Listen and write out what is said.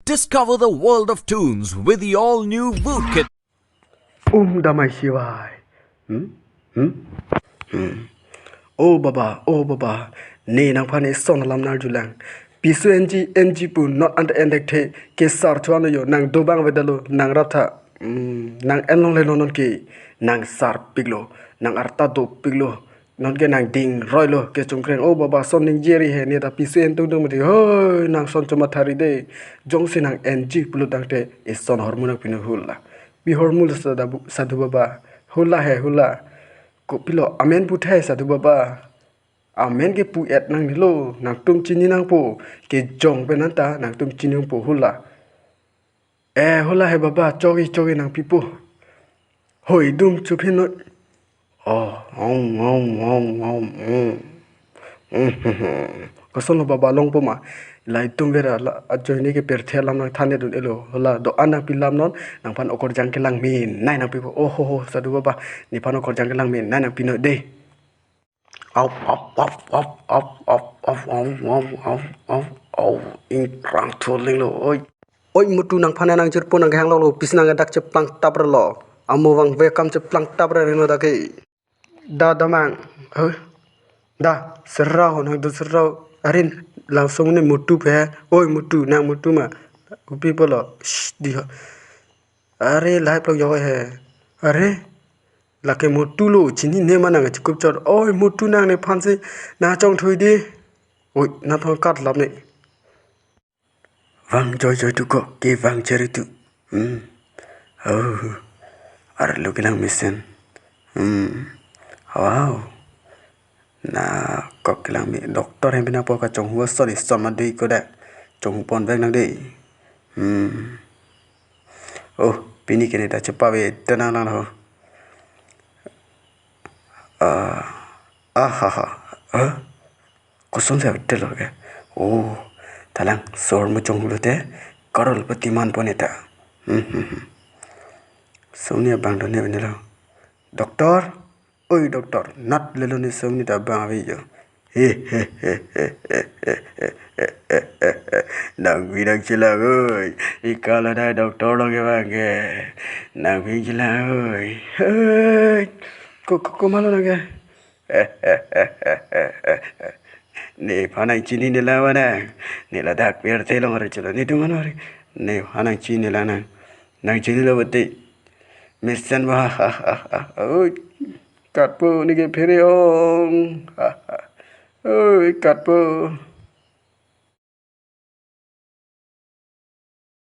Discover the world of tunes with the all-new Voot Kit. Damai Shivai. Oh Baba, ne nang pane son lam nar julang. Pisu NG pu not under endekte ke sar chuano yo nang dobang vedalo nang rata nang elong le non ke nang sar piglo nang arta do piglo non ke nang ding roilo ke chungkreng oh Baba son ning jeri he ne ta pisu en tung tung mati hoi nang son choma thari de jong se nang NG pu dangte is son hormona pinu hula bi hormul sadhu Baba hula ko pilo amen puthai sadhu Baba amen ke pu et nang lo nang tum chini nang po ke jong pe nan ta nang tum chini nang po hula hula he Baba chogi nang pipo hoi dum chuphin no ko solo Baba long po ma lai tum vera la ajoy ni ke per thelam nang thane dun elo hula do ana pilam non nang pan okor jang ke lang min nai nang pipo ho sadhu Baba ni pan okor jang ke lang min nai nang pino de Inkrang tuling lo oi mutu nang phane nang jirpo nang hang lo pisnang dak cheplang tabra lo amowang welcome cheplang tabra reno dake da damang da serrao nang do serrao arin langsung ne mutu pe oi mutu nang mutu ma people lo di are live lo yo he are lake mutu lo chini ne mana ga chikup chor oi mutu nang ne phanse na chong thui di oi na thong kat lap ne vang joy tu ko ke vang cheri tu are lo kilang mission wow na ko kilang mi doctor hem bina po ka chong huwa sorry samadhi ko da chong pon veng nang de oh pini kene da chapa ve tana na ho Kosong saya betul loh ke. Oh, talang sor muncung dulu teh. Karol petiman pun itu. Soalnya bang doni bener. Doktor, oi doktor, nat lelu ni soalnya dah bang aja. Nang bilang cila oi, ikala dah doktor lagi bang ke. Nang bilang cila oi. Kok malu lagi? Ni panang chini ni lawa na, ni la dak biar telong hari cila ni tu mana hari, ni panang chini la nang chini la beti, mission bah, oi kat po ni ke peri ong, oi kat po.